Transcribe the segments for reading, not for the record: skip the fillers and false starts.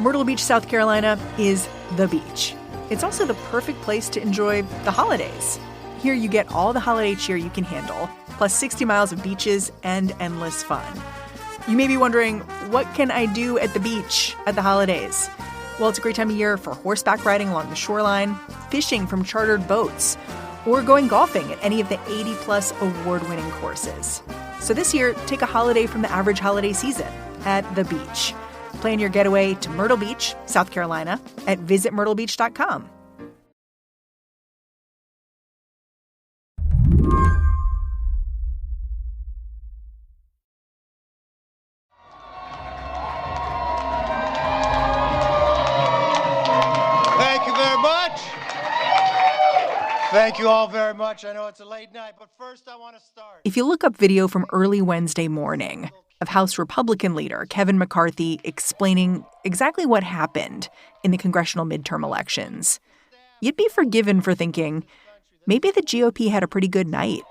Myrtle Beach, South Carolina is the beach. It's also the perfect place to enjoy the holidays. Here you get all the holiday cheer you can handle, plus 60 miles of beaches and endless fun. You may be wondering, what can I do at the beach at the holidays? Well, it's a great time of year for horseback riding along the shoreline, fishing from chartered boats, or going golfing at any of the 80-plus award-winning courses. So this year, take a holiday from the average holiday season at the beach. Plan your getaway to Myrtle Beach, South Carolina at visitmyrtlebeach.com. Thank you very much. Thank you all very much. I know it's a late night, but first I want to start. If you look up video from early Wednesday morning of House Republican leader Kevin McCarthy explaining exactly what happened in the congressional midterm elections, you'd be forgiven for thinking maybe the GOP had a pretty good night.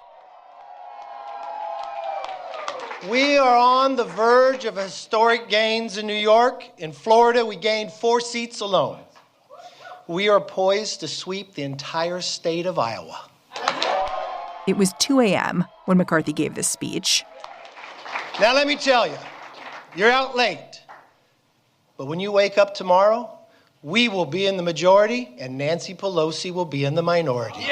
We are on the verge of historic gains in New York. In Florida, we gained 4 seats alone. We are poised to sweep the entire state of Iowa. It was 2 a.m. when McCarthy gave this speech. Now, let me tell you, you're out late. But when you wake up tomorrow, we will be in the majority and Nancy Pelosi will be in the minority.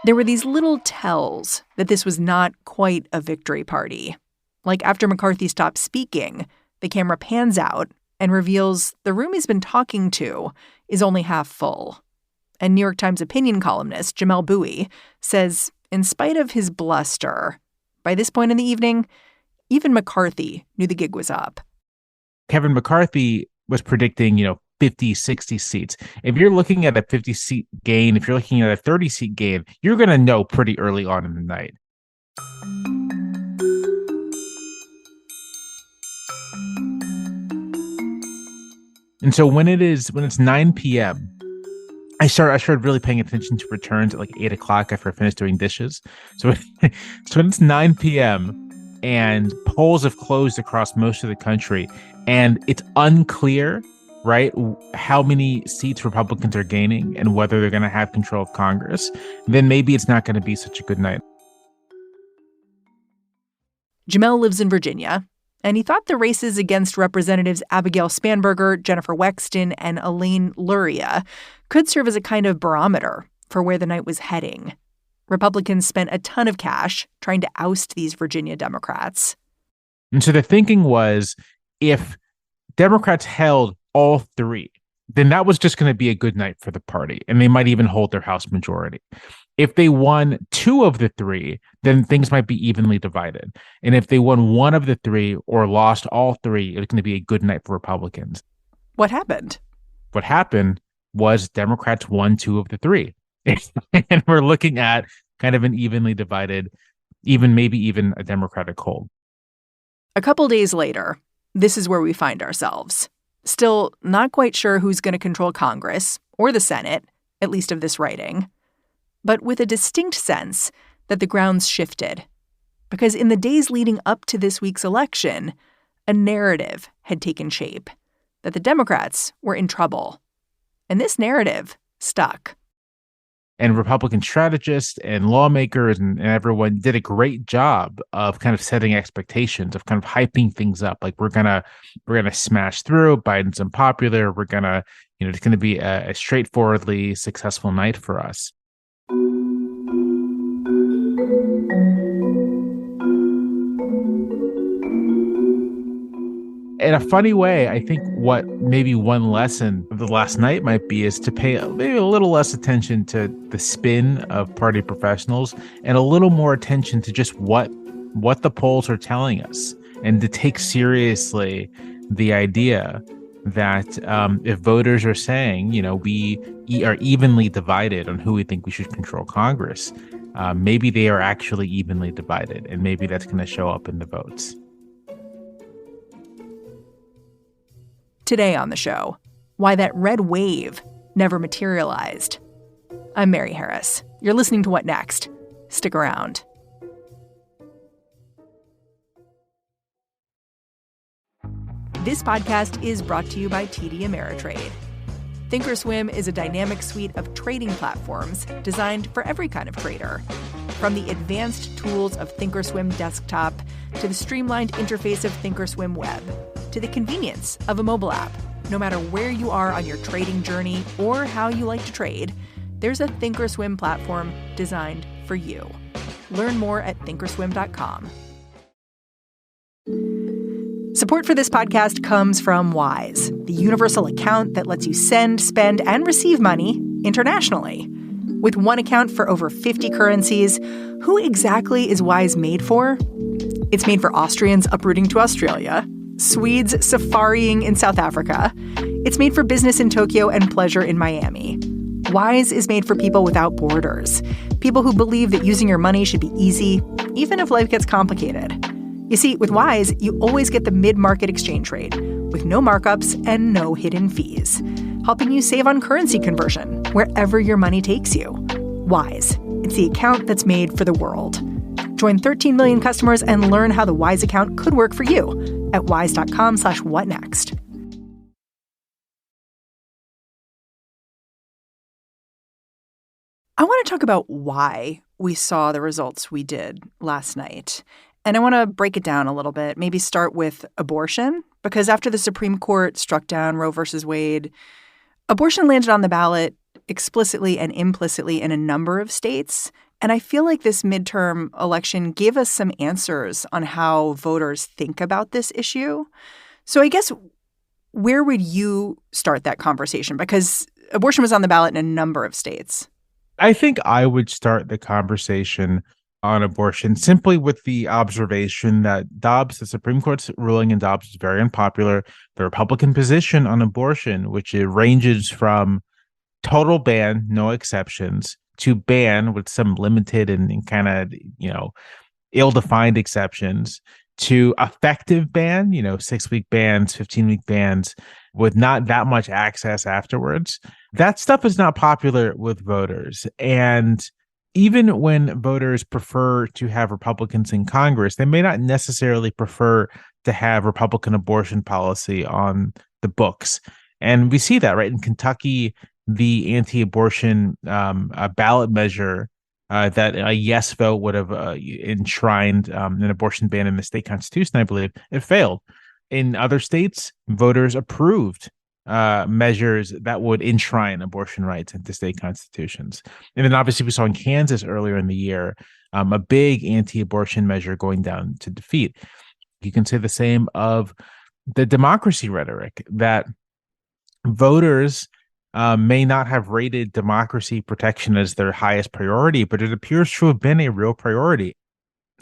There were these little tells that this was not quite a victory party. Like after McCarthy stopped speaking, the camera pans out and reveals the room he's been talking to is only half full. And New York Times opinion columnist Jamelle Bouie says, in spite of his bluster, by this point in the evening, even McCarthy knew the gig was up. Kevin McCarthy was predicting, 50, 60 seats. If you're looking at a 50-seat gain, if you're looking at a 30-seat gain, you're going to know pretty early on in the night. And so when it's 9 p.m., I started really paying attention to returns at like 8 o'clock after I finished doing dishes. So when it's 9 p.m. and polls have closed across most of the country and it's unclear, right, how many seats Republicans are gaining and whether they're going to have control of Congress, then maybe it's not going to be such a good night. Jamelle lives in Virginia, and he thought the races against Representatives Abigail Spanberger, Jennifer Wexton, and Elaine Luria could serve as a kind of barometer for where the night was heading. Republicans spent a ton of cash trying to oust these Virginia Democrats. And so the thinking was, if Democrats held all 3, then that was just going to be a good night for the party, and they might even hold their House majority. If they won 2 of the 3, then things might be evenly divided. And if they won 1 of the 3 or lost all 3, it was going to be a good night for Republicans. What happened? What happened was Democrats won 2 of the 3. And we're looking at kind of an evenly divided, maybe even a Democratic hold. A couple days later, this is where we find ourselves. Still not quite sure who's going to control Congress or the Senate, at least of this writing, but with a distinct sense that the ground's shifted. Because in the days leading up to this week's election, a narrative had taken shape that the Democrats were in trouble. And this narrative stuck. And Republican strategists and lawmakers and everyone did a great job of kind of setting expectations, of kind of hyping things up. Like we're gonna smash through. Biden's unpopular. We're gonna, it's gonna be a straightforwardly successful night for us. In a funny way, I think what maybe one lesson of the last night might be is to pay maybe a little less attention to the spin of party professionals and a little more attention to just what the polls are telling us, and to take seriously the idea that if voters are saying, we are evenly divided on who we think we should control Congress, maybe they are actually evenly divided, and maybe that's going to show up in the votes. Today on the show, why that red wave never materialized. I'm Mary Harris. You're listening to What Next? Stick around. This podcast is brought to you by TD Ameritrade. Thinkorswim is a dynamic suite of trading platforms designed for every kind of trader. From the advanced tools of Thinkorswim Desktop to the streamlined interface of Thinkorswim Web to the convenience of a mobile app. No matter where you are on your trading journey or how you like to trade, there's a Thinkorswim platform designed for you. Learn more at thinkorswim.com. Support for this podcast comes from Wise, the universal account that lets you send, spend, and receive money internationally. With one account for over 50 currencies, who exactly is Wise made for? It's made for Austrians uprooting to Australia, Swedes safarying in South Africa. It's made for business in Tokyo and pleasure in Miami. Wise is made for people without borders, people who believe that using your money should be easy, even if life gets complicated. You see, with Wise, you always get the mid-market exchange rate, with no markups and no hidden fees, helping you save on currency conversion wherever your money takes you. Wise, it's the account that's made for the world. Join 13 million customers and learn how the Wise account could work for you at wise.com/whatnext. I want to talk about why we saw the results we did last night. And I want to break it down a little bit, maybe start with abortion, because after the Supreme Court struck down Roe versus Wade, abortion landed on the ballot explicitly and implicitly in a number of states. And I feel like this midterm election gave us some answers on how voters think about this issue. So I guess where would you start that conversation? Because abortion was on the ballot in a number of states. I think I would start the conversation on abortion simply with the observation that the Supreme Court's ruling in Dobbs is very unpopular. The Republican position on abortion, which it ranges from total ban, no exceptions, to ban with some limited and kind of, ill-defined exceptions, to effective ban, 6-week bans, 15-week bans, with not that much access afterwards. That stuff is not popular with voters. And even when voters prefer to have Republicans in Congress, they may not necessarily prefer to have Republican abortion policy on the books. And we see that, right? In Kentucky, the anti-abortion ballot measure that a yes vote would have enshrined an abortion ban in the state constitution, I believe, it failed. In other states, voters approved measures that would enshrine abortion rights into state constitutions. And then obviously we saw in Kansas earlier in the year, a big anti-abortion measure going down to defeat. You can say the same of the democracy rhetoric, that voters may not have rated democracy protection as their highest priority, but it appears to have been a real priority.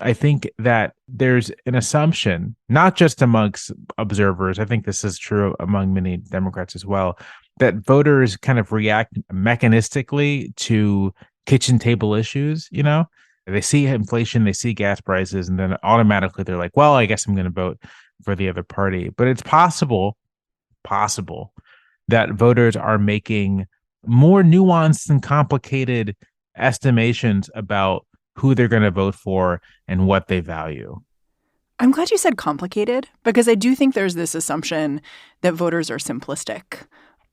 I think that there's an assumption, not just amongst observers, I think this is true among many Democrats as well, that voters kind of react mechanistically to kitchen table issues. They see inflation, they see gas prices, and then automatically they're like, well, I guess I'm going to vote for the other party. But it's possible that voters are making more nuanced and complicated estimations about who they're going to vote for and what they value. I'm glad you said complicated, because I do think there's this assumption that voters are simplistic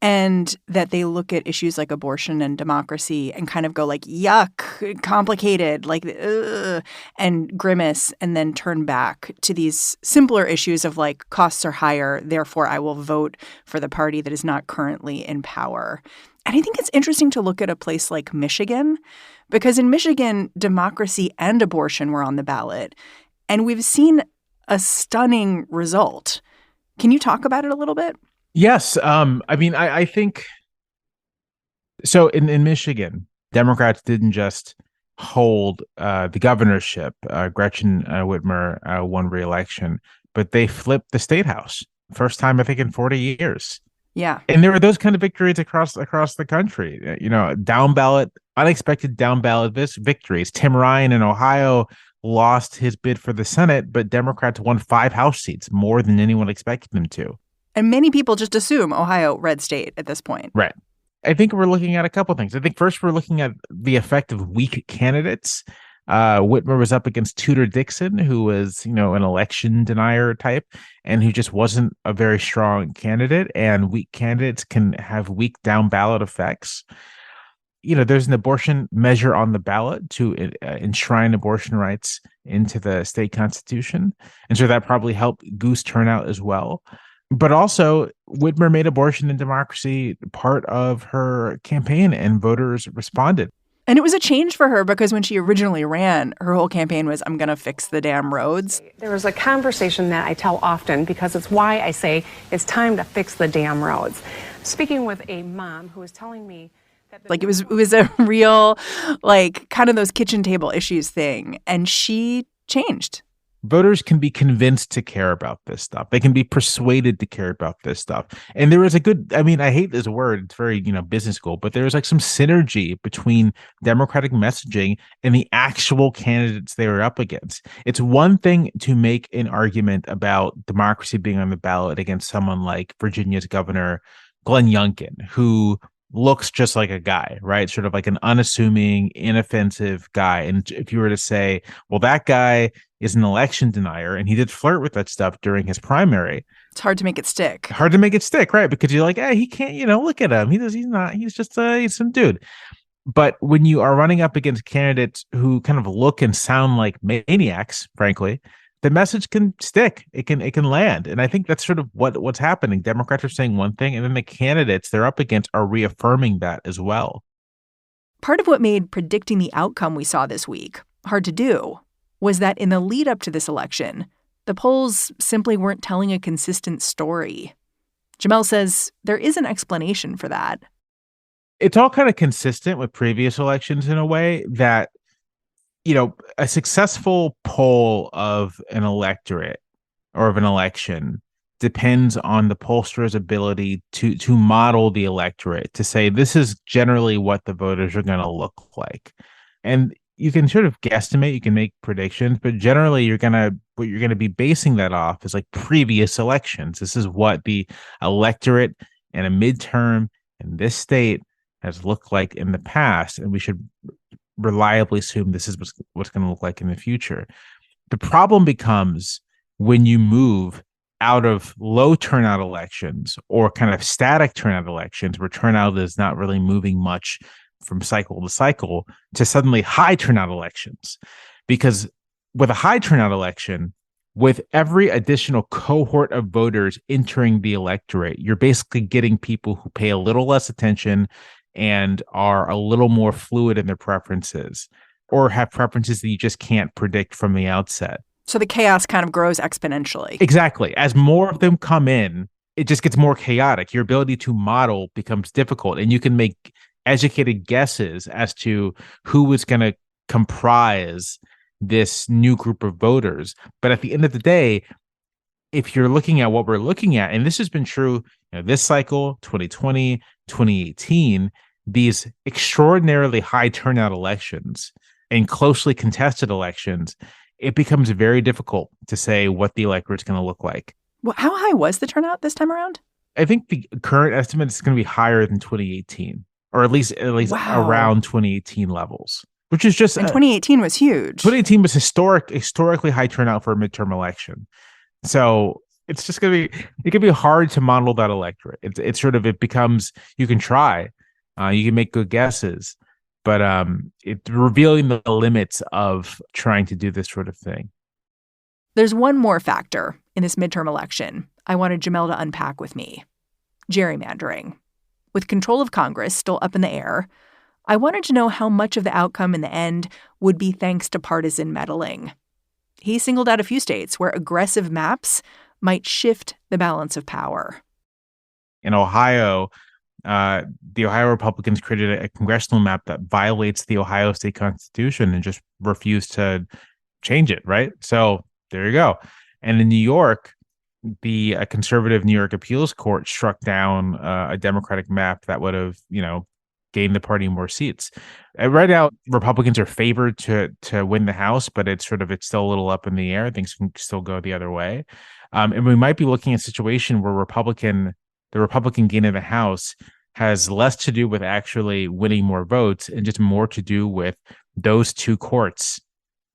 and that they look at issues like abortion and democracy and kind of go like, yuck, complicated, like, ugh, and grimace, and then turn back to these simpler issues of like costs are higher, therefore I will vote for the party that is not currently in power. And I think it's interesting to look at a place like Michigan, because in Michigan, democracy and abortion were on the ballot, and we've seen a stunning result. Can you talk about it a little bit? Yes. I think so. In Michigan, Democrats didn't just hold the governorship. Gretchen Whitmer won re-election, but they flipped the state house. First time, I think, in 40 years. Yeah. And there were those kind of victories across the country, down ballot, unexpected down ballot victories. Tim Ryan in Ohio lost his bid for the Senate, but Democrats won 5 House seats, more than anyone expected them to. And many people just assume Ohio red state at this point. Right. I think we're looking at a couple things. I think first we're looking at the effect of weak candidates. Whitmer was up against Tudor Dixon, who was, an election denier type and who just wasn't a very strong candidate. And weak candidates can have weak down ballot effects. There's an abortion measure on the ballot to enshrine abortion rights into the state constitution. And so that probably helped goose turnout as well. But also, Whitmer made abortion and democracy part of her campaign, and voters responded. And it was a change for her because when she originally ran, her whole campaign was, I'm going to fix the damn roads. There was a conversation that I tell often because it's why I say it's time to fix the damn roads. Speaking with a mom who was telling me that it was a real, kind of those kitchen table issues thing. And she changed. Voters can be convinced to care about this stuff. They can be persuaded to care about this stuff. And there is a good, I hate this word. It's very, business school, but there's some synergy between Democratic messaging and the actual candidates they were up against. It's one thing to make an argument about democracy being on the ballot against someone like Virginia's Governor Glenn Youngkin, who looks just like a guy, right? Sort of like an unassuming, inoffensive guy. And if you were to say, well, that guy is an election denier and he did flirt with that stuff during his primary, it's hard to make it stick. Right? Because you're like, he can't, look at him. He's just he's some dude. But when you are running up against candidates who kind of look and sound like maniacs, frankly, the message can stick. It can land. And I think that's sort of what's happening. Democrats are saying one thing, and then the candidates they're up against are reaffirming that as well. Part of what made predicting the outcome we saw this week hard to do was that in the lead up to this election, the polls simply weren't telling a consistent story. Jamelle says there is an explanation for that. It's all kind of consistent with previous elections in a way that a successful poll of an electorate or of an election depends on the pollster's ability to model the electorate, to say this is generally what the voters are going to look like. And you can sort of guesstimate, you can make predictions, but generally what you're going to be basing that off is like previous elections. This is what the electorate and a midterm in this state has looked like in the past, and we should reliably assume this is what's going to look like in the future. The problem becomes when you move out of low turnout elections or kind of static turnout elections where turnout is not really moving much from cycle to cycle to suddenly high turnout elections. Because with a high turnout election, with every additional cohort of voters entering the electorate, you're basically getting people who pay a little less attention and are a little more fluid in their preferences or have preferences that you just can't predict from the outset. So the chaos kind of grows exponentially. Exactly. As more of them come in, it just gets more chaotic. Your ability to model becomes difficult, and you can make educated guesses as to who is going to comprise this new group of voters. But at the end of the day, if you're looking at what we're looking at, and this has been true this cycle, 2020, 2018, these extraordinarily high turnout elections and closely contested elections, it becomes very difficult to say what the electorate's going to look like. Well, how high was the turnout this time around? I think the current estimate is going to be higher than 2018, or at least wow. around 2018 levels, which is just. And 2018 was huge. 2018 was historically high turnout for a midterm election. So it's just it can be hard to model that electorate. It's sort of, it becomes, you can try, you can make good guesses, but it's revealing the limits of trying to do this sort of thing. There's one more factor in this midterm election I wanted Jamelle to unpack with me: gerrymandering. With control of Congress still up in the air, I wanted to know how much of the outcome in the end would be thanks to partisan meddling. He singled out a few states where aggressive maps might shift the balance of power. In Ohio, the Ohio Republicans created a congressional map that violates the Ohio state constitution and just refused to change it, right? So there you go. And in New York, the conservative New York appeals court struck down a Democratic map that would have, gained the party more seats. Right now, Republicans are favored to win the House, but it's still a little up in the air. Things can still go the other way. And we might be looking at a situation where the Republican gain in the House has less to do with actually winning more votes and just more to do with those two courts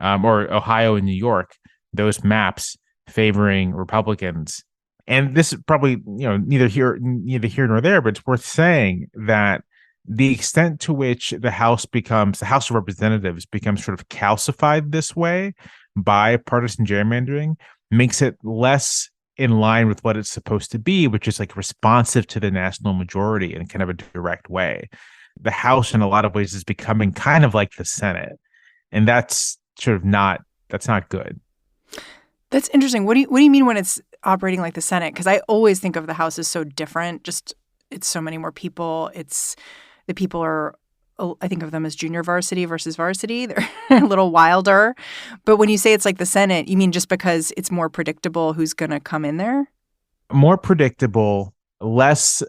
or Ohio and New York, those maps favoring Republicans. And this is probably, neither here nor there, but it's worth saying that the extent to which the House of Representatives becomes sort of calcified this way by partisan gerrymandering makes it less in line with what it's supposed to be, which is like responsive to the national majority in kind of a direct way. The House, in a lot of ways, is becoming kind of like the Senate, and that's not good. That's interesting. What do you mean when it's operating like the Senate? Because I always think of the House as so different. Just it's so many more people. The people are, I think of them as junior varsity versus varsity. They're a little wilder. But when you say it's like the Senate, you mean just because it's more predictable who's going to come in there? More predictable, less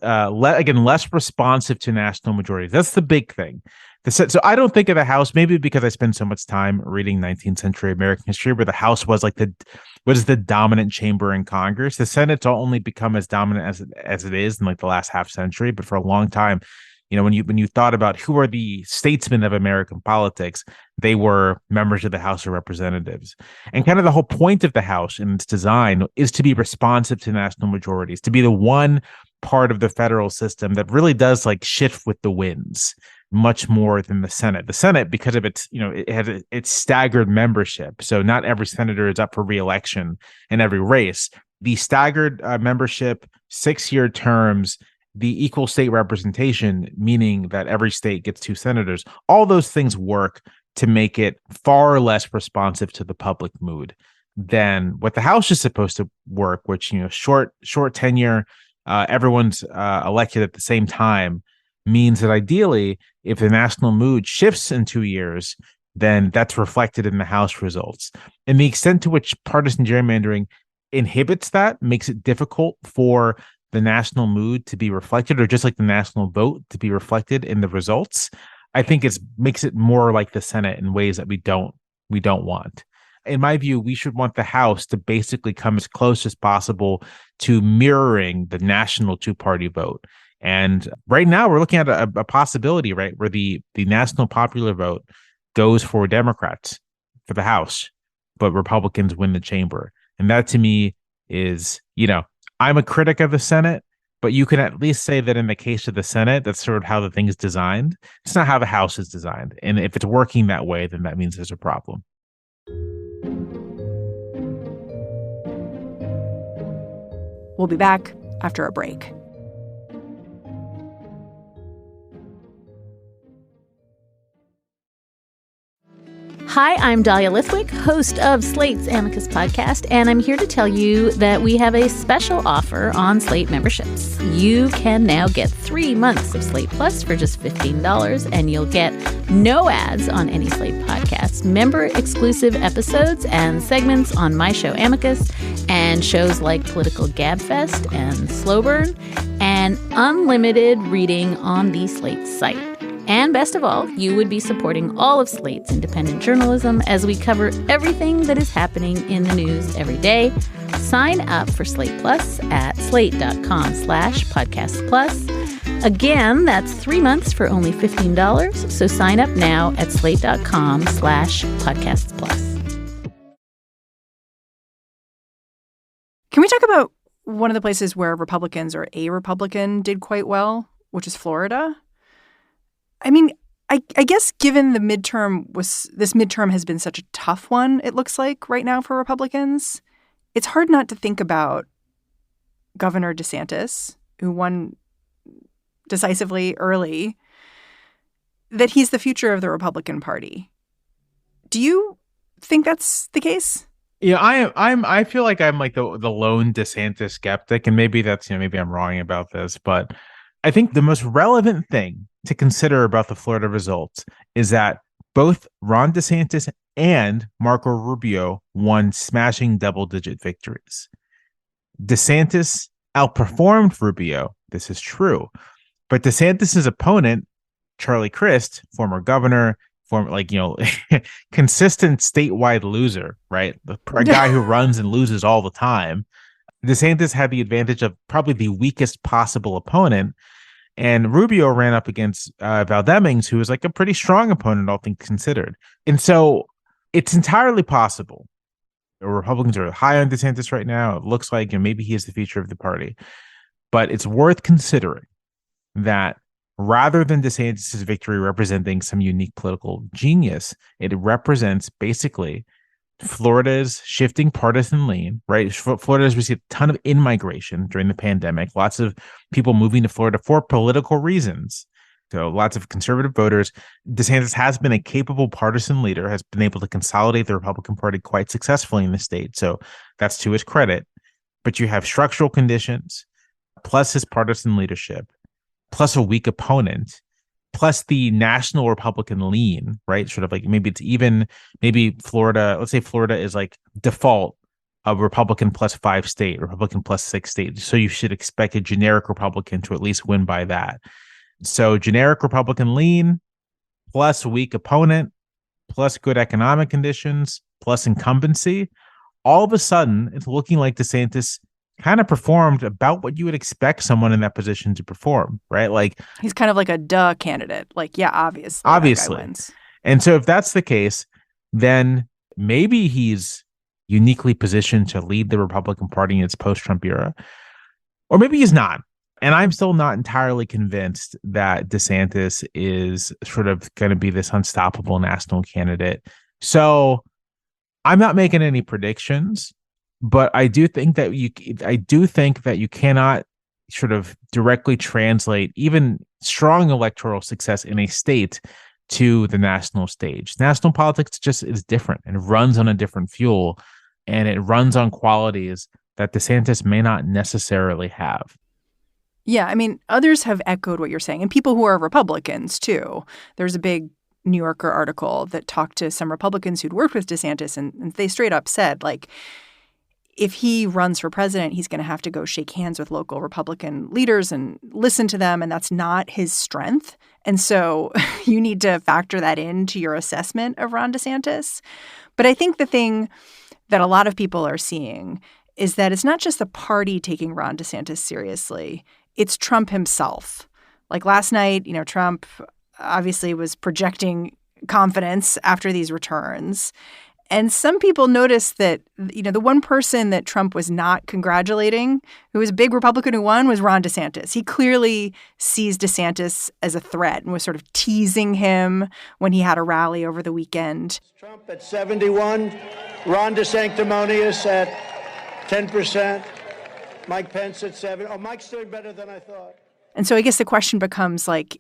responsive to national majorities. That's the big thing. So I don't think of the House, maybe because I spend so much time reading 19th century American history, where the House was like the dominant chamber in Congress. The Senate's only become as dominant as it is in like the last half century. But for a long time, when you thought about who are the statesmen of American politics, they were members of the House of Representatives. And kind of the whole point of the House and its design is to be responsive to national majorities, to be the one part of the federal system that really does like shift with the winds much more than the Senate. The Senate, because of its, it has its staggered membership. So not every senator is up for re-election in every race. The staggered membership, 6-year terms, the equal state representation, meaning that every state gets 2 senators, all those things work to make it far less responsive to the public mood than what the House is supposed to work, which, short tenure, everyone's elected at the same time, means that ideally, if the national mood shifts in 2 years, then that's reflected in the House results. And the extent to which partisan gerrymandering inhibits that makes it difficult for the national mood to be reflected, or just like the national vote to be reflected in the results, I think makes it more like the Senate in ways that we don't want. In my view, we should want the House to basically come as close as possible to mirroring the national 2-party vote. And right now we're looking at a possibility, right, where the national popular vote goes for Democrats for the House, but Republicans win the chamber. And that to me is, I'm a critic of the Senate, but you can at least say that in the case of the Senate, that's sort of how the thing is designed. It's not how the House is designed. And if it's working that way, then that means there's a problem. We'll be back after a break. Hi, I'm Dahlia Lithwick, host of Slate's Amicus podcast, and I'm here to tell you that we have a special offer on Slate memberships. You can now get 3 months of Slate Plus for just $15, and you'll get no ads on any Slate podcasts, member-exclusive episodes and segments on my show Amicus, and shows like Political Gabfest and Slow Burn, and unlimited reading on the Slate site. And best of all, you would be supporting all of Slate's independent journalism as we cover everything that is happening in the news every day. Sign up for Slate Plus at slate.com/podcast plus. Again, that's 3 months for only $15. So sign up now at slate.com/podcasts plus. Can we talk about one of the places where Republicans or a Republican did quite well, which is Florida? I mean, I guess given this midterm has been such a tough one, it looks like right now for Republicans, it's hard not to think about Governor DeSantis, who won decisively early, that he's the future of the Republican Party. Do you think that's the case? Yeah, I feel like I'm like the lone DeSantis skeptic, and maybe that's, maybe I'm wrong about this, but I think the most relevant thing to consider about the Florida results is that both Ron DeSantis and Marco Rubio won smashing double-digit victories. DeSantis outperformed Rubio. This is true. But DeSantis's opponent, Charlie Crist, former governor, consistent statewide loser, right? A guy who runs and loses all the time. DeSantis had the advantage of probably the weakest possible opponent. And Rubio ran up against Val Demings, who was like a pretty strong opponent, all things considered. And so it's entirely possible. The Republicans are high on DeSantis right now. It looks like, and maybe he is the future of the party. But it's worth considering that rather than DeSantis' victory representing some unique political genius, it represents basically Florida's shifting partisan lean, right? Florida has received a ton of in-migration during the pandemic, lots of people moving to Florida for political reasons. So lots of conservative voters. DeSantis has been a capable partisan leader, has been able to consolidate the Republican Party quite successfully in the state. So that's to his credit. But you have structural conditions, plus his partisan leadership, plus a weak opponent, plus the national Republican lean, right? Sort of like maybe Florida, let's say Florida is like default a Republican plus 5 state, Republican plus 6 state. So you should expect a generic Republican to at least win by that. So generic Republican lean, plus weak opponent, plus good economic conditions, plus incumbency. All of a sudden, it's looking like DeSantis kind of performed about what you would expect someone in that position to perform, right? Like he's kind of like a duh candidate. Like, yeah, obviously. That guy wins. And so if that's the case, then maybe he's uniquely positioned to lead the Republican Party in its post-Trump era, or maybe he's not. And I'm still not entirely convinced that DeSantis is sort of going to be this unstoppable national candidate. So I'm not making any predictions, but I do think that you cannot sort of directly translate even strong electoral success in a state to the national stage. National politics just is different and runs on a different fuel, and it runs on qualities that DeSantis may not necessarily have. Yeah, I mean, others have echoed what you're saying, and people who are Republicans, too. There's a big New Yorker article that talked to some Republicans who'd worked with DeSantis, and they straight up said, like, if he runs for president, he's going to have to go shake hands with local Republican leaders and listen to them, and that's not his strength. And so you need to factor that into your assessment of Ron DeSantis. But I think the thing that a lot of people are seeing is that it's not just the party taking Ron DeSantis seriously. It's Trump himself. Like last night, Trump obviously was projecting confidence after these returns. And some people noticed that, the one person that Trump was not congratulating, who was a big Republican who won, was Ron DeSantis. He clearly sees DeSantis as a threat and was sort of teasing him when he had a rally over the weekend. Trump at 71, Ron DeSanctimonious at 10%. Mike Pence at 7. Oh, Mike's doing better than I thought. And so I guess the question becomes, like,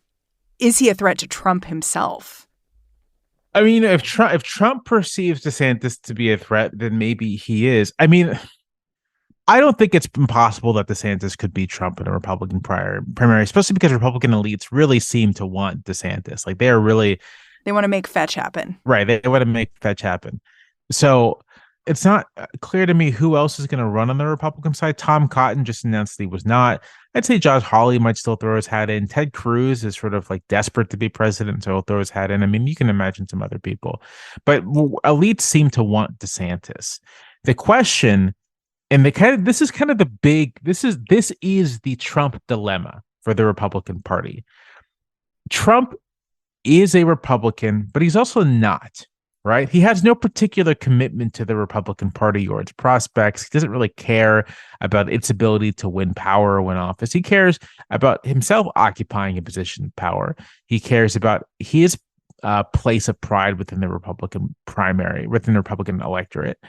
is he a threat to Trump himself? I mean, if Trump perceives DeSantis to be a threat, then maybe he is. I mean, I don't think it's impossible that DeSantis could beat Trump in a Republican primary, especially because Republican elites really seem to want DeSantis. Like, they want to make fetch happen. Right. They want to make fetch happen. So it's not clear to me who else is going to run on the Republican side. Tom Cotton just announced he was not. I'd say Josh Hawley might still throw his hat in. Ted Cruz is sort of like desperate to be president, so he'll throw his hat in. I mean, you can imagine some other people. But elites seem to want DeSantis. The question, and this is the Trump dilemma for the Republican Party. Trump is a Republican, but he's also not. Right? He has no particular commitment to the Republican Party or its prospects. He doesn't really care about its ability to win power or win office. He cares about himself occupying a position of power. He cares about his place of pride within the Republican primary, within the Republican electorate.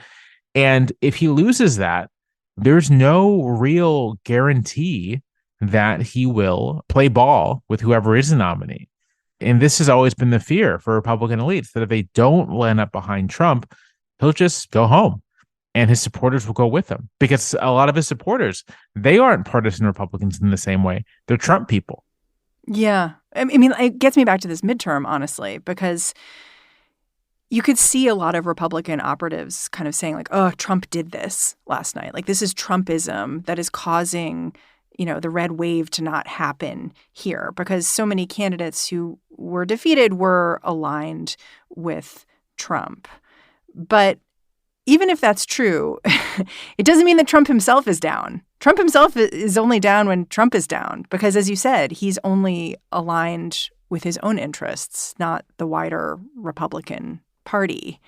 And if he loses that, there's no real guarantee that he will play ball with whoever is the nominee. And this has always been the fear for Republican elites, that if they don't land up behind Trump, he'll just go home and his supporters will go with him, because a lot of his supporters, they aren't partisan Republicans in the same way. They're Trump people. Yeah. I mean, it gets me back to this midterm, honestly, because you could see a lot of Republican operatives kind of saying like, oh, Trump did this last night. Like, this is Trumpism that is causing the red wave to not happen here, because so many candidates who were defeated were aligned with Trump. But even if that's true, it doesn't mean that Trump himself is down. Trump himself is only down when Trump is down, because, as you said, he's only aligned with his own interests, not the wider Republican Party.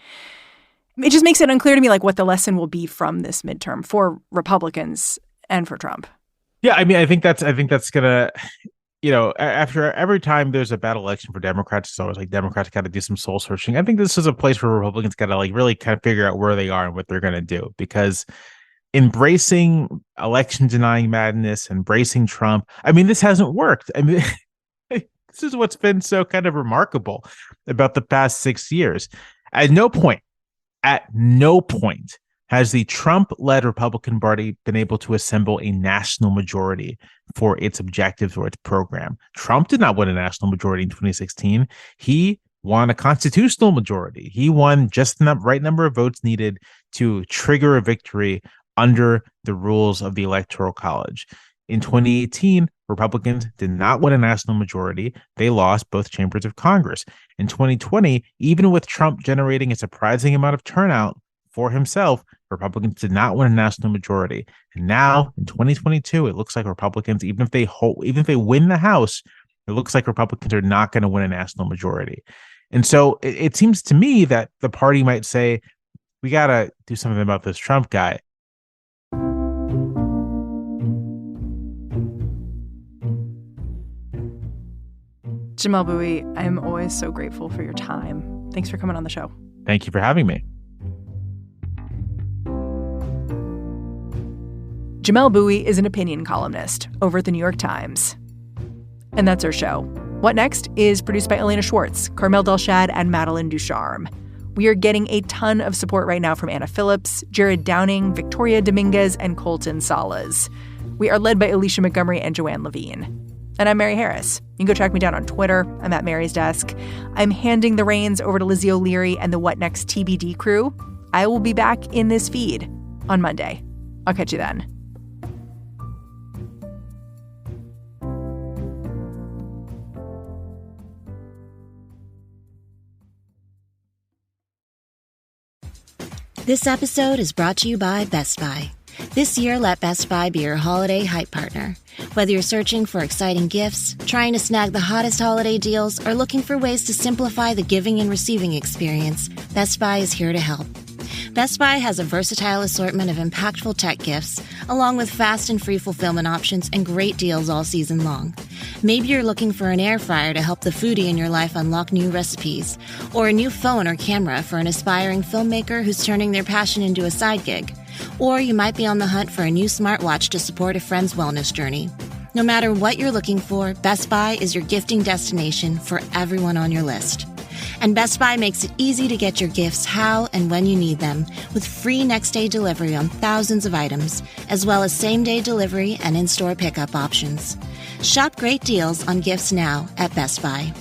It just makes it unclear to me, like, what the lesson will be from this midterm for Republicans and for Trump. Yeah, I mean, I think that's gonna, after every time there's a bad election for Democrats, it's always like Democrats got to do some soul searching. I think this is a place where Republicans got to like really kind of figure out where they are and what they're going to do, because embracing election denying madness, embracing Trump, I mean, this hasn't worked. I mean, this is what's been so kind of remarkable about the past 6 years. At no point has the Trump-led Republican Party been able to assemble a national majority for its objectives or its program. Trump did not win a national majority in 2016. He won a constitutional majority. He won just the right number of votes needed to trigger a victory under the rules of the Electoral College. In 2018, Republicans did not win a national majority. They lost both chambers of Congress. In 2020, even with Trump generating a surprising amount of turnout for himself, Republicans did not win a national majority. And now in 2022, it looks like Republicans, even if they win the House, it looks like Republicans are not going to win a national majority. And so it seems to me that the party might say, we got to do something about this Trump guy. Jamelle Bouie, I'm always so grateful for your time. Thanks for coming on the show. Thank you for having me. Jamelle Bouie is an opinion columnist over at the New York Times. And that's our show. What Next is produced by Elena Schwartz, Carmel Delshad, and Madeline Ducharme. We are getting a ton of support right now from Anna Phillips, Jared Downing, Victoria Dominguez, and Colton Salas. We are led by Alicia Montgomery and Joanne Levine. And I'm Mary Harris. You can go track me down on Twitter. I'm at Mary's Desk. I'm handing the reins over to Lizzie O'Leary and the What Next TBD crew. I will be back in this feed on Monday. I'll catch you then. This episode is brought to you by Best Buy. This year, let Best Buy be your holiday hype partner. Whether you're searching for exciting gifts, trying to snag the hottest holiday deals, or looking for ways to simplify the giving and receiving experience, Best Buy is here to help. Best Buy has a versatile assortment of impactful tech gifts, along with fast and free fulfillment options and great deals all season long. Maybe you're looking for an air fryer to help the foodie in your life unlock new recipes, or a new phone or camera for an aspiring filmmaker who's turning their passion into a side gig. Or you might be on the hunt for a new smartwatch to support a friend's wellness journey. No matter what you're looking for, Best Buy is your gifting destination for everyone on your list. And Best Buy makes it easy to get your gifts how and when you need them, with free next-day delivery on thousands of items, as well as same-day delivery and in-store pickup options. Shop great deals on gifts now at Best Buy.